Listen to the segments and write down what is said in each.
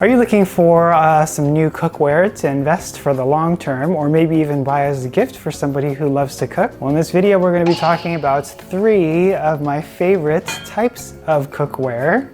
Are you looking for some new cookware to invest for the long term, or maybe even buy as a gift for somebody who loves to cook? Well, in this video, we're going to be talking about 3 of my favorite types of cookware,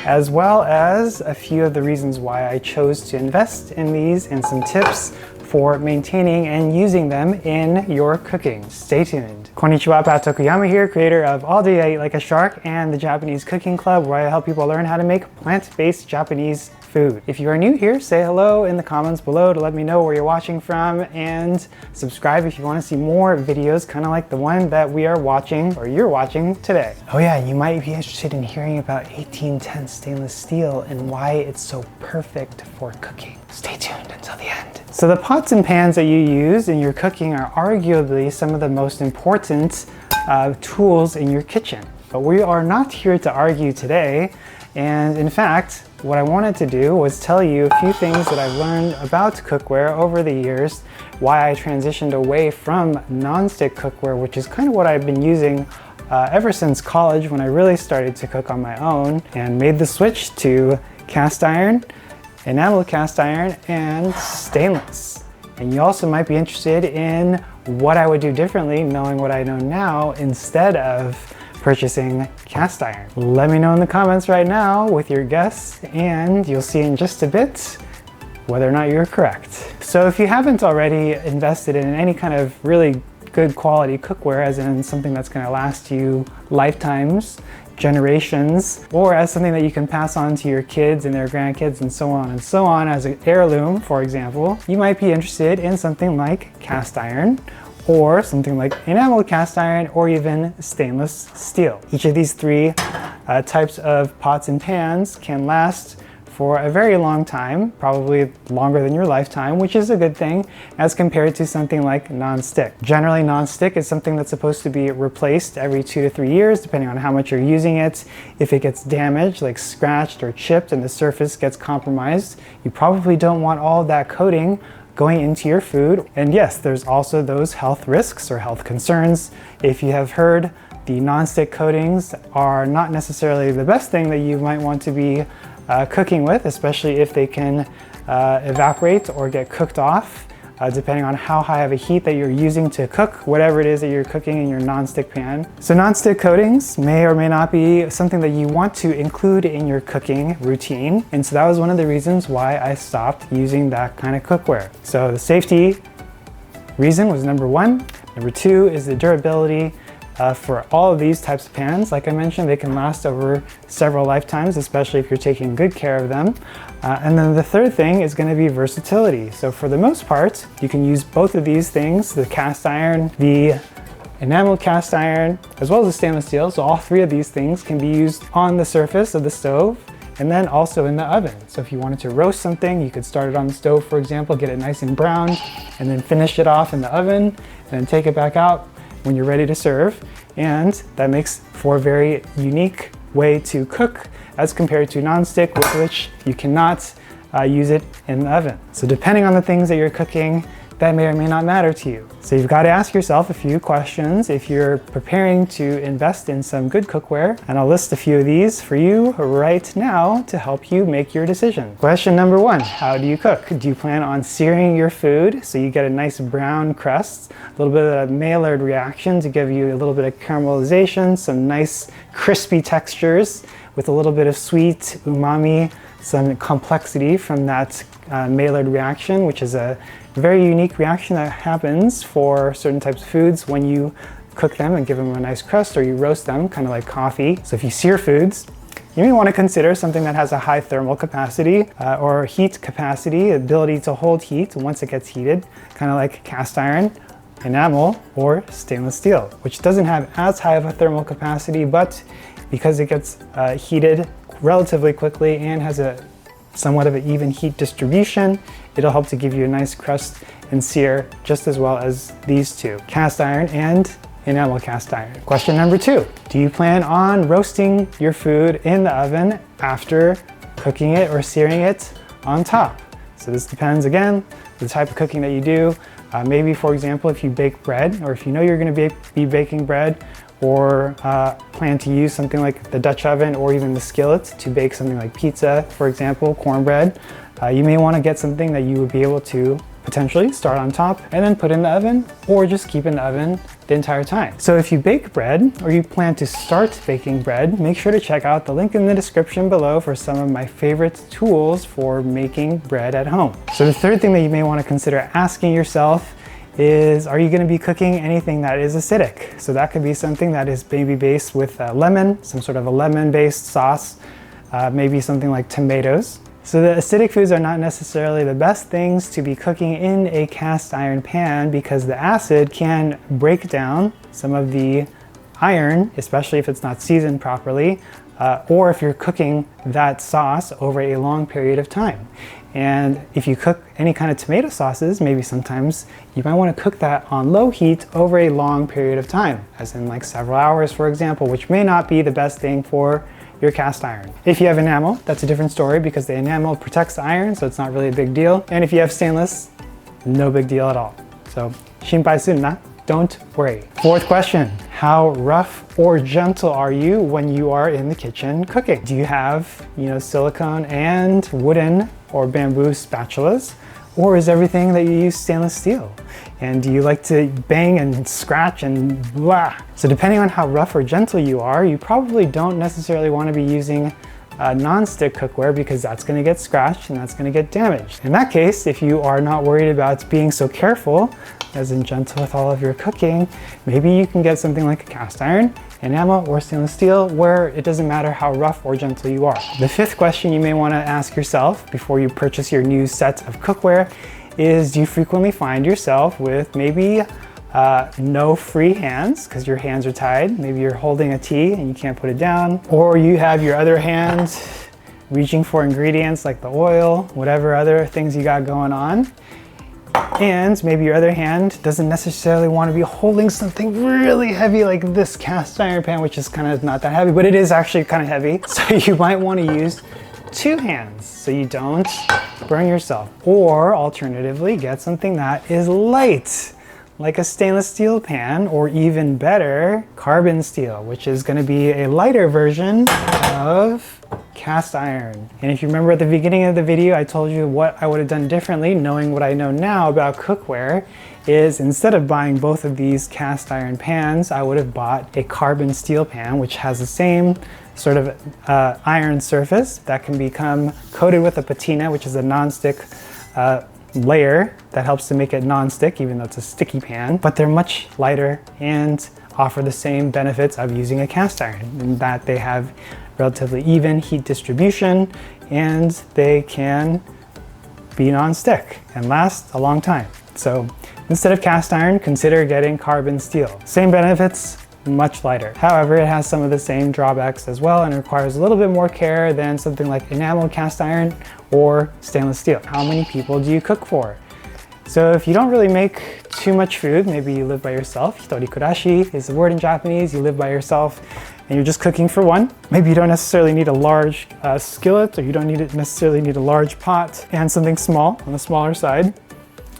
as well as a few of the reasons why I chose to invest in these and some tips for maintaining and using them in your cooking. Stay tuned. Konnichiwa, Pat Tokuyama here, creator of All Day I Eat Like a Shark and the Japanese Cooking Club, where I help people learn how to make plant-based Japanese food. If you are new here, say hello in the comments below to let me know where you're watching from, and subscribe if you want to see more videos kind of like the one that we are watching or you're watching today. Oh yeah, you might be interested in hearing about 1810 stainless steel and why it's so perfect for cooking. Stay tuned until the end. So the pots and pans that you use in your cooking are arguably some of the most important tools in your kitchen. But we are not here to argue today. And in fact, what I wanted to do was tell you a few things that I've learned about cookware over the years, why I transitioned away from non-stick cookware, which is kind of what I've been using ever since college when I really started to cook on my own, and made the switch to cast iron, enameled cast iron, and stainless. And you also might be interested in what I would do differently, knowing what I know now, instead of purchasing cast iron. Let me know in the comments right now with your guess, and you'll see in just a bit whether or not you're correct. So if you haven't already invested in any kind of really good quality cookware, as in something that's going to last you lifetimes, generations, or as something that you can pass on to your kids and their grandkids and so on as an heirloom, for example, you might be interested in something like cast iron, or something like enameled cast iron, or even stainless steel. Each of these 3 types of pots and pans can last for a very long time, probably longer than your lifetime, which is a good thing as compared to something like non-stick. Generally, non-stick is something that's supposed to be replaced every 2 to 3 years, depending on how much you're using it. If it gets damaged, like scratched or chipped, and the surface gets compromised, you probably don't want all of that coating going into your food. And yes, there's also those health risks or health concerns. If you have heard, the non-stick coatings are not necessarily the best thing that you might want to be cooking with, especially if they can evaporate or get cooked off, depending on how high of a heat that you're using to cook whatever it is that you're cooking in your non-stick pan. So non-stick coatings may or may not be something that you want to include in your cooking routine. And so that was one of the reasons why I stopped using that kind of cookware. So the safety reason was number 1. Number 2 is the durability. For all of these types of pans, like I mentioned, they can last over several lifetimes, especially if you're taking good care of them. And then the third thing is going to be versatility. So for the most part, you can use both of these things, the cast iron, the enameled cast iron, as well as the stainless steel. So all 3 of these things can be used on the surface of the stove, and then also in the oven. So if you wanted to roast something, you could start it on the stove, for example, get it nice and brown, and then finish it off in the oven, and then take it back out when you're ready to serve. And that makes for a very unique way to cook as compared to non-stick, with which you cannot use it in the oven. So depending on the things that you're cooking, that may or may not matter to you. So you've got to ask yourself a few questions if you're preparing to invest in some good cookware, and I'll list a few of these for you right now to help you make your decision. Question number 1, how do you cook? Do you plan on searing your food so you get a nice brown crust, a little bit of a Maillard reaction to give you a little bit of caramelization, some nice crispy textures with a little bit of sweet umami, some complexity from that Maillard reaction, which is a very unique reaction that happens for certain types of foods when you cook them and give them a nice crust, or you roast them, kind of like coffee. So if you sear foods, you may want to consider something that has a high thermal capacity or heat capacity, ability to hold heat once it gets heated, kind of like cast iron, enamel, or stainless steel, which doesn't have as high of a thermal capacity, but because it gets heated relatively quickly and has a somewhat of an even heat distribution, it'll help to give you a nice crust and sear just as well as these 2, cast iron and enameled cast iron. Question number 2, do you plan on roasting your food in the oven after cooking it or searing it on top? So this depends, again, the type of cooking that you do. Maybe, for example, if you bake bread, or if you know you're going to be baking bread, or plan to use something like the Dutch oven or even the skillet to bake something like pizza, for example, cornbread, you may want to get something that you would be able to potentially start on top and then put in the oven, or just keep in the oven the entire time. So if you bake bread or you plan to start baking bread, make sure to check out the link in the description below for some of my favorite tools for making bread at home. So the third thing that you may want to consider asking yourself is, are you going to be cooking anything that is acidic? So that could be something that is maybe based with lemon, some sort of a lemon-based sauce, maybe something like tomatoes. So the acidic foods are not necessarily the best things to be cooking in a cast iron pan, because the acid can break down some of the iron, especially if it's not seasoned properly, or if you're cooking that sauce over a long period of time. And if you cook any kind of tomato sauces, maybe sometimes you might want to cook that on low heat over a long period of time, as in like several hours, for example, which may not be the best thing for your cast iron. If you have enamel, that's a different story, because the enamel protects the iron, so it's not really a big deal. And if you have stainless, no big deal at all. So, shinpai suru na, don't worry. Fourth question, how rough or gentle are you when you are in the kitchen cooking? Do you have, silicone and wooden or bamboo spatulas? Or is everything that you use stainless steel? And do you like to bang and scratch and blah? So depending on how rough or gentle you are, you probably don't necessarily want to be using non-stick cookware, because that's going to get scratched and that's going to get damaged. In that case, if you are not worried about being so careful, as in gentle with all of your cooking, maybe you can get something like a cast iron, enamel, or stainless steel, where it doesn't matter how rough or gentle you are. The fifth question you may want to ask yourself before you purchase your new set of cookware is, do you frequently find yourself with maybe no free hands because your hands are tied? Maybe you're holding a tea and you can't put it down, or you have your other hand reaching for ingredients like the oil, whatever other things you got going on. And maybe your other hand doesn't necessarily want to be holding something really heavy like this cast iron pan, which is kind of not that heavy, but it is actually kind of heavy. So you might want to use two hands so you don't burn yourself. Or alternatively, get something that is light, like a stainless steel pan, or even better, carbon steel, which is going to be a lighter version of cast iron. And if you remember at the beginning of the video, I told you what I would have done differently, knowing what I know now about cookware, is instead of buying both of these cast iron pans, I would have bought a carbon steel pan, which has the same sort of iron surface that can become coated with a patina, which is a non-stick layer that helps to make it non-stick, even though it's a sticky pan. But they're much lighter and offer the same benefits of using a cast iron, in that they have relatively even heat distribution and they can be non-stick and last a long time. So instead of cast iron, consider getting carbon steel. Same benefits, much lighter. However, it has some of the same drawbacks as well and requires a little bit more care than something like enameled cast iron or stainless steel. How many people do you cook for? So if you don't really make too much food, maybe you live by yourself, hitorikurashi is the word in Japanese, you live by yourself and you're just cooking for one. Maybe you don't necessarily need a large skillet, or you don't necessarily need a large pot, and something small on the smaller side,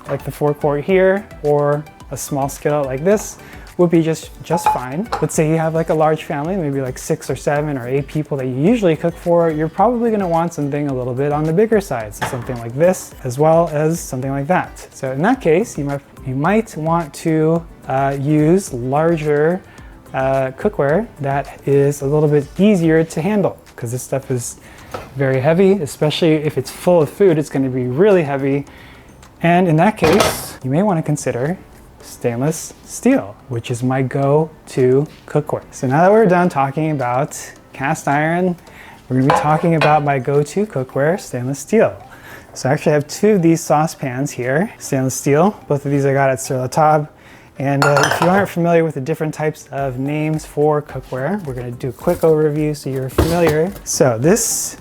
like the forequart here, or a small skillet like this, would be just fine. Let's say you have like a large family, maybe like 6 or 7 or 8 people that you usually cook for, you're probably gonna want something a little bit on the bigger side. So something like this, as well as something like that. So in that case, you might want to use larger cookware that is a little bit easier to handle, because this stuff is very heavy, especially if it's full of food, it's gonna be really heavy. And in that case, you may wanna consider stainless steel, which is my go-to cookware. So now that we're done talking about cast iron, we're gonna be talking about my go-to cookware, stainless steel. So I actually have 2 of these saucepans here, stainless steel. Both of these I got at Sur La Table. And if you aren't familiar with the different types of names for cookware, we're gonna do a quick overview so you're familiar. So this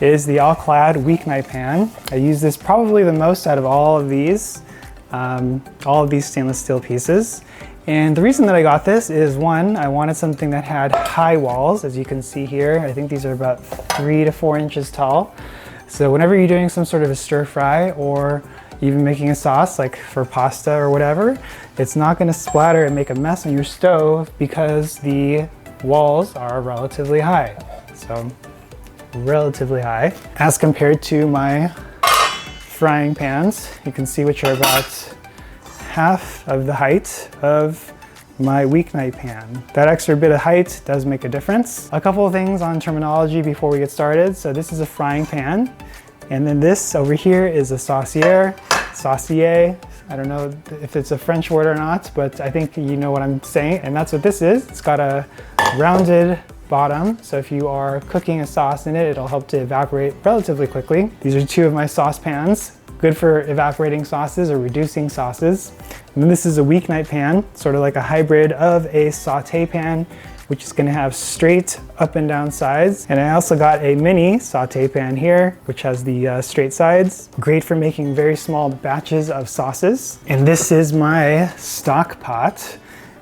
is the clad weeknight pan. I use this probably the most out of all of these stainless steel pieces. And the reason that I got this is, one, I wanted something that had high walls, as you can see here. I think these are about 3 to 4 inches tall. So whenever you're doing some sort of a stir fry, or even making a sauce like for pasta or whatever, it's not going to splatter and make a mess on your stove because the walls are relatively high. So relatively high as compared to my frying pans, you can see, which are about half of the height of my weeknight pan. That extra bit of height does make a difference. A couple of things on terminology before we get started. So this is a frying pan, and then this over here is a saucier. I don't know if it's a French word or not, but I think you know what I'm saying, and that's what this is. It's got a rounded bottom, so if you are cooking a sauce in it, it'll help to evaporate relatively quickly. These are two of my saucepans, good for evaporating sauces or reducing sauces. And then this is a weeknight pan, sort of like a hybrid of a saute pan, which is going to have straight up and down sides. And I also got a mini saute pan here, which has the straight sides. Great for making very small batches of sauces. And this is my stock pot,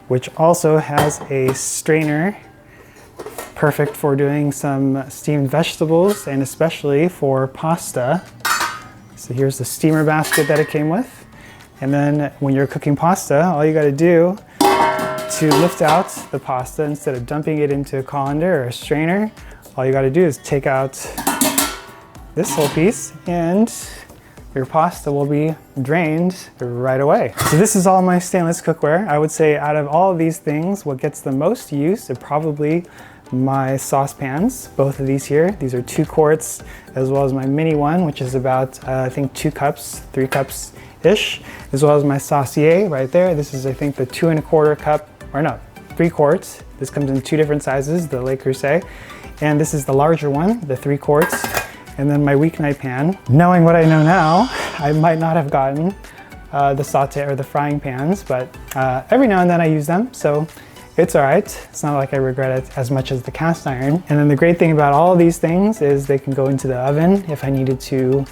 which also has a strainer, perfect for doing some steamed vegetables and especially for pasta. So here's the steamer basket that it came with. And then when you're cooking pasta, all you got to do to lift out the pasta, instead of dumping it into a colander or a strainer, all you got to do is take out this whole piece and your pasta will be drained right away. So this is all my stainless cookware. I would say out of all of these things, what gets the most use are probably my saucepans, both of these here. These are 2 quarts, as well as my mini one, which is about, I think 3 cups-ish, as well as my saucier right there. This is, I think, the 2 1/4 cup, or no, 3 quarts. This comes in 2 different sizes, the Le Creuset. And this is the larger one, the 3 quarts. And then my weeknight pan. Knowing what I know now, I might not have gotten the saute or the frying pans, but every now and then I use them, so it's all right. It's not like I regret it as much as the cast iron. And then the great thing about all of these things is they can go into the oven if I needed to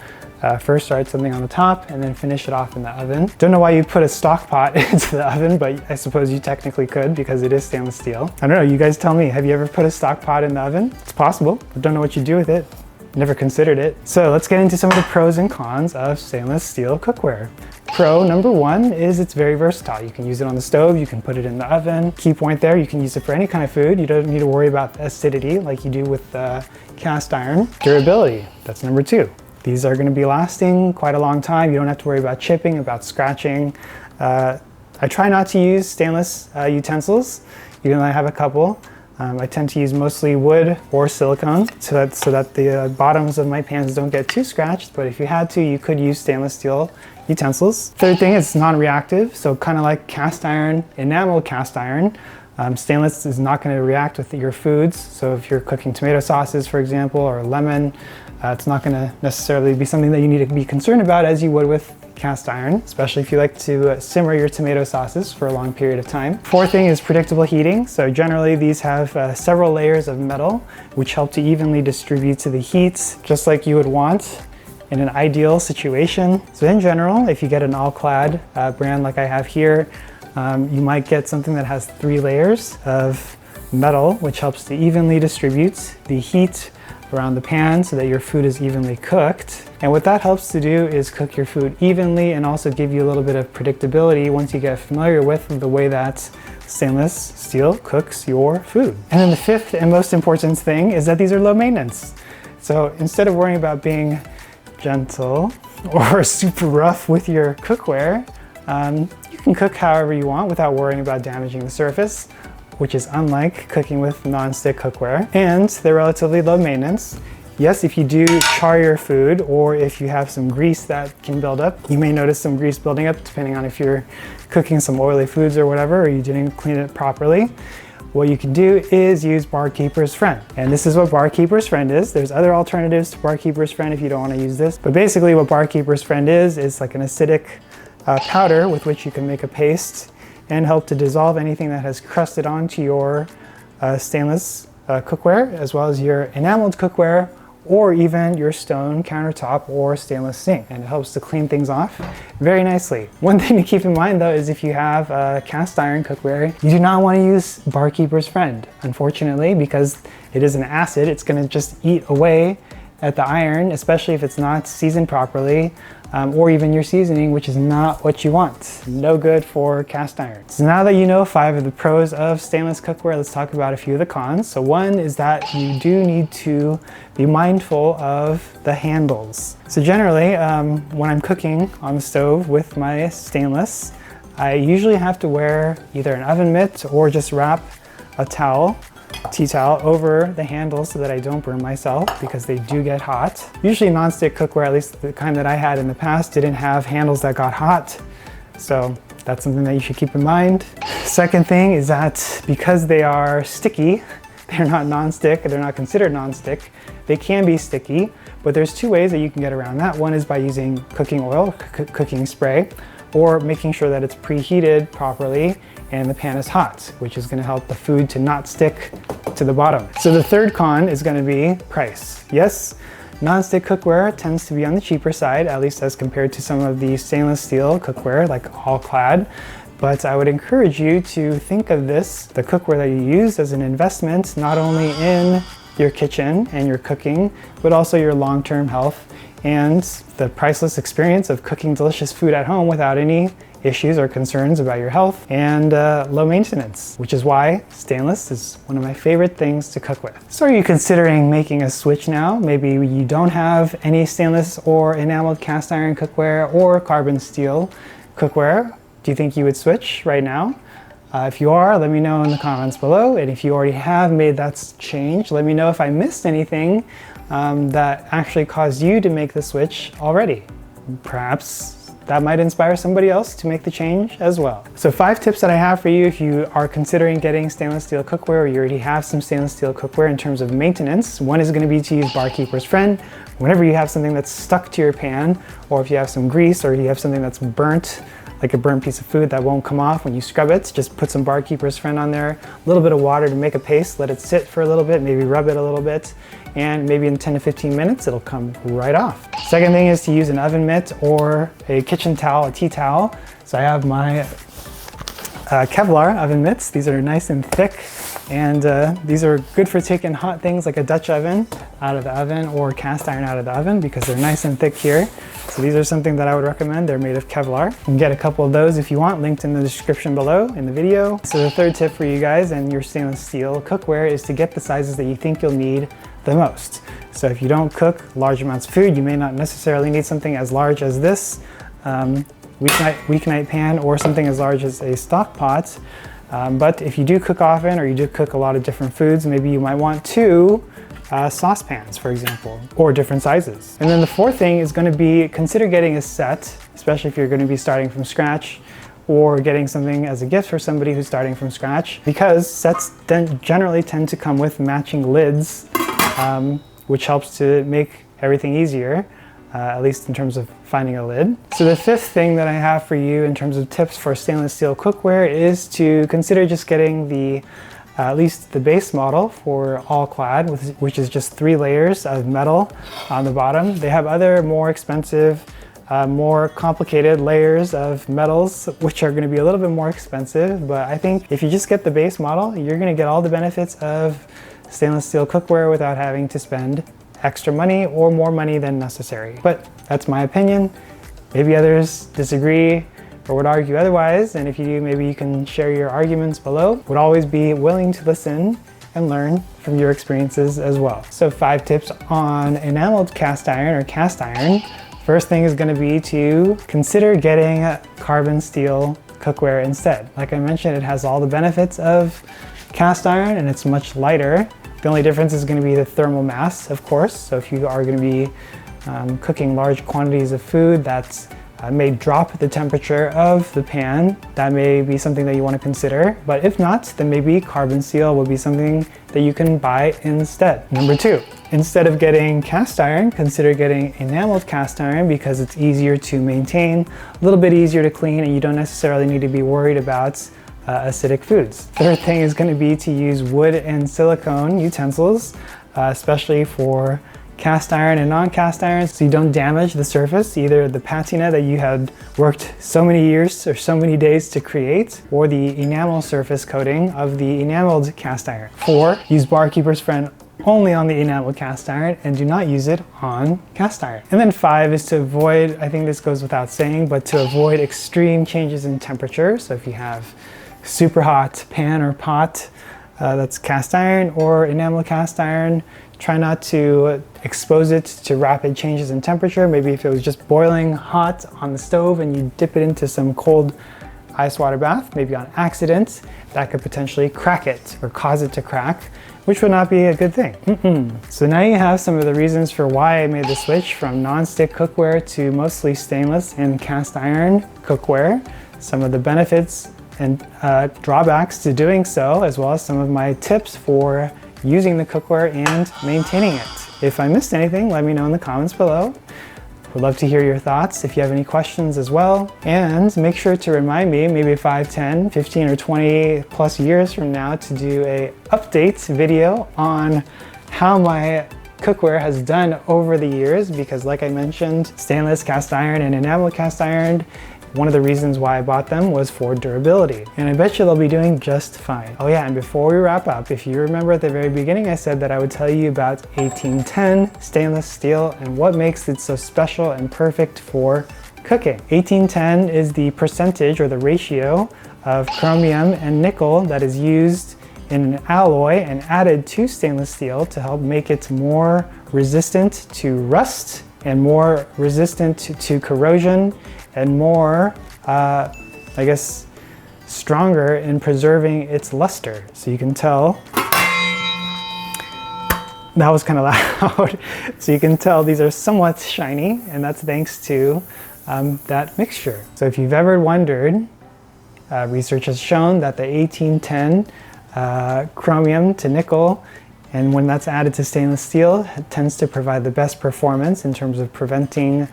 first start something on the top and then finish it off in the oven. Don't know why you put a stock pot into the oven, but I suppose you technically could because it is stainless steel. I don't know, you guys tell me, have you ever put a stock pot in the oven? It's possible, but don't know what you do with it. Never considered it. So let's get into some of the pros and cons of stainless steel cookware. Pro number 1 is it's very versatile. You can use it on the stove, you can put it in the oven. Key point there, you can use it for any kind of food. You don't need to worry about the acidity like you do with cast iron. Durability, that's number 2. These are going to be lasting quite a long time. You don't have to worry about chipping, about scratching. I try not to use stainless utensils, even though I have a couple. I tend to use mostly wood or silicone so that the bottoms of my pans don't get too scratched, but if you had to, you could use stainless steel utensils. Third thing is non-reactive, so kind of like cast iron, enameled cast iron. Stainless is not going to react with your foods, so if you're cooking tomato sauces, for example, or lemon, it's not going to necessarily be something that you need to be concerned about as you would with cast iron, especially if you like to simmer your tomato sauces for a long period of time. Fourth thing is predictable heating. So generally these have several layers of metal which help to evenly distribute to the heat, just like you would want in an ideal situation. So in general, if you get an all-clad brand like I have here, you might get something that has 3 layers of metal, which helps to evenly distribute the heat around the pan so that your food is evenly cooked. And what that helps to do is cook your food evenly and also give you a little bit of predictability once you get familiar with the way that stainless steel cooks your food. And then the 5th and most important thing is that these are low maintenance. So instead of worrying about being gentle or super rough with your cookware, you can cook however you want without worrying about damaging the surface, which is unlike cooking with non-stick cookware. And they're relatively low maintenance. Yes, if you do char your food or if you have some grease that can build up, you may notice some grease building up depending on if you're cooking some oily foods or whatever, or you didn't clean it properly. What you can do is use Barkeeper's Friend. And this is what Barkeeper's Friend is. There's other alternatives to Barkeeper's Friend if you don't want to use this. But basically what Barkeeper's Friend is like an acidic powder with which you can make a paste and help to dissolve anything that has crusted onto your stainless cookware, as well as your enameled cookware, or even your stone countertop or stainless sink. And it helps to clean things off very nicely. One thing to keep in mind though is if you have cast iron cookware, you do not want to use Barkeeper's Friend, unfortunately, because it is an acid. It's going to just eat away at the iron, especially if it's not seasoned properly, or even your seasoning, which is not what you want. No good for cast iron. So now that you know 5 of the pros of stainless cookware, let's talk about a few of the cons. So one is that you do need to be mindful of the handles. So generally, when I'm cooking on the stove with my stainless, I usually have to wear either an oven mitt or just wrap a towel, tea towel, over the handles so that I don't burn myself, because they do get hot. Usually non-stick cookware, at least the kind that I had in the past, didn't have handles that got hot. So that's something that you should keep in mind. Second thing is that because they are sticky, they're not non-stick, they're not considered non-stick, they can be sticky, but there's 2 ways that you can get around that. One is by using cooking oil, cooking spray, or making sure that it's preheated properly and the pan is hot, which is gonna help the food to not stick to the bottom. So the third con is gonna be price. Yes, non-stick cookware tends to be on the cheaper side, at least as compared to some of the stainless steel cookware like all clad. But I would encourage you to think of this, the cookware that you use, as an investment, not only in your kitchen and your cooking, but also your long-term health and the priceless experience of cooking delicious food at home without any issues or concerns about your health, and low maintenance, which is why stainless is one of my favorite things to cook with. So are you considering making a switch now? Maybe you don't have any stainless or enameled cast iron cookware or carbon steel cookware. Do you think you would switch right now? If you are, let me know in the comments below. And if you already have made that change, let me know if I missed anything that actually caused you to make the switch already. Perhaps that might inspire somebody else to make the change as well. So 5 tips that I have for you if you are considering getting stainless steel cookware, or you already have some stainless steel cookware in terms of maintenance. One is going to be to use Barkeeper's Friend. Whenever you have something that's stuck to your pan, or if you have some grease, or you have something that's burnt, like a burnt piece of food that won't come off when you scrub it, just put some Barkeeper's Friend on there, a little bit of water to make a paste, let it sit for a little bit, maybe rub it a little bit, and maybe in 10 to 15 minutes, it'll come right off. Second thing is to use an oven mitt or a kitchen towel, a tea towel. So I have my Kevlar oven mitts. These are nice and thick, and these are good for taking hot things like a Dutch oven out of the oven, or cast iron out of the oven, because they're nice and thick here. So these are something that I would recommend. They're made of Kevlar. You can get a couple of those if you want, linked in the description below in the video. So the third tip for you guys and your stainless steel cookware is to get the sizes that you think you'll need the most. So if you don't cook large amounts of food, you may not necessarily need something as large as this weeknight pan, or something as large as a stock pot. But if you do cook often, or you do cook a lot of different foods, maybe you might want 2 saucepans, for example, or different sizes. And then the fourth thing is going to be, consider getting a set, especially if you're going to be starting from scratch, or getting something as a gift for somebody who's starting from scratch, because sets generally tend to come with matching lids, which helps to make everything easier, at least in terms of finding a lid. So the fifth thing that I have for you in terms of tips for stainless steel cookware is to consider just getting the at least the base model for all clad, which is just 3 layers of metal on the bottom. They have other more expensive, more complicated layers of metals, which are going to be a little bit more expensive, but I think if you just get the base model, you're going to get all the benefits of stainless steel cookware without having to spend extra money or more money than necessary. But that's my opinion. Maybe others disagree or would argue otherwise, and if you do, maybe you can share your arguments below. Would always be willing to listen and learn from your experiences as well. So 5 tips on enameled cast iron or cast iron. First thing is going to be to consider getting carbon steel cookware instead. Like I mentioned, it has all the benefits of cast iron and it's much lighter. The only difference is going to be the thermal mass, of course. So if you are going to be cooking large quantities of food that's may drop the temperature of the pan, that may be something that you want to consider. But if not, then maybe carbon steel will be something that you can buy instead. Number 2, instead of getting cast iron, consider getting enameled cast iron, because it's easier to maintain, a little bit easier to clean, and you don't necessarily need to be worried about acidic foods. Third thing is going to be to use wood and silicone utensils, especially for cast iron and non-cast iron, so you don't damage the surface, either the patina that you had worked so many years or so many days to create, or the enamel surface coating of the enameled cast iron. 4, use Barkeeper's Friend only on the enameled cast iron and do not use it on cast iron. And then 5 is to avoid, I think this goes without saying, but to avoid extreme changes in temperature. So if you have super hot pan or pot that's cast iron or enameled cast iron, try not to expose it to rapid changes in temperature. Maybe if it was just boiling hot on the stove and you dip it into some cold ice water bath, maybe on accident, that could potentially crack it or cause it to crack, which would not be a good thing. So now you have some of the reasons for why I made the switch from non-stick cookware to mostly stainless and cast iron cookware, some of the benefits and drawbacks to doing so, as well as some of my tips for using the cookware and maintaining it. If I missed anything, let me know in the comments below. Would love to hear your thoughts if you have any questions as well. And make sure to remind me maybe 5, 10, 15, or 20 plus years from now to do a update video on how my cookware has done over the years, because like I mentioned, stainless cast iron and enameled cast iron, one of the reasons why I bought them was for durability. And I bet you they'll be doing just fine. Oh yeah, and before we wrap up, if you remember at the very beginning, I said that I would tell you about 1810 stainless steel and what makes it so special and perfect for cooking. 1810 is the percentage or the ratio of chromium and nickel that is used in an alloy and added to stainless steel to help make it more resistant to rust and more resistant to corrosion and more, I guess, stronger in preserving its luster. So you can tell, that was kind of loud. So you can tell these are somewhat shiny, and that's thanks to that mixture. So if you've ever wondered, research has shown that the 1810 chromium to nickel, and when that's added to stainless steel, it tends to provide the best performance in terms of preventing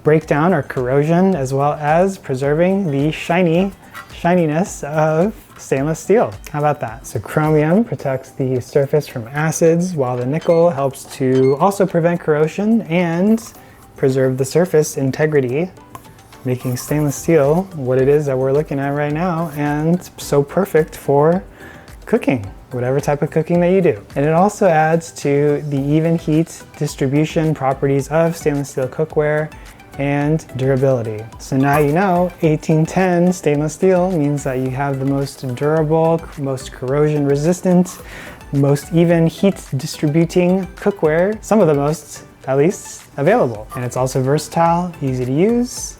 breakdown or corrosion, as well as preserving the shininess of stainless steel. How about that? So chromium protects the surface from acids, while the nickel helps to also prevent corrosion and preserve the surface integrity, making stainless steel what it is that we're looking at right now, and so perfect for cooking, whatever type of cooking that you do. And it also adds to the even heat distribution properties of stainless steel cookware and durability. So now you know 1810 stainless steel means that you have the most durable, most corrosion resistant, most even heat distributing cookware, some of the most at least available. And it's also versatile, easy to use,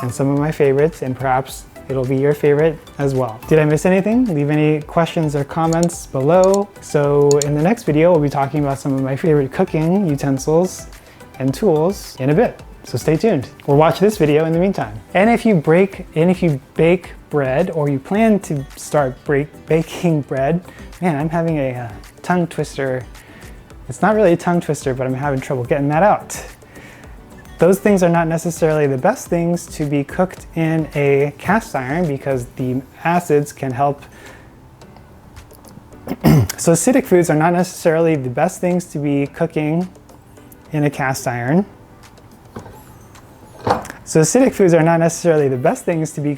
and some of my favorites, and perhaps it'll be your favorite as well. Did I miss anything? Leave any questions or comments below. So in the next video, we'll be talking about some of my favorite cooking utensils and tools in a bit. So stay tuned, or watch this video in the meantime. And if you bake bread, or you plan to start baking bread, man, I'm having a tongue twister. It's not really a tongue twister, but I'm having trouble getting that out. Those things are not necessarily the best things to be cooked in a cast iron, because the acids can help. So acidic foods are not necessarily the best things to be cooking in a cast iron. So acidic foods are not necessarily the best things to be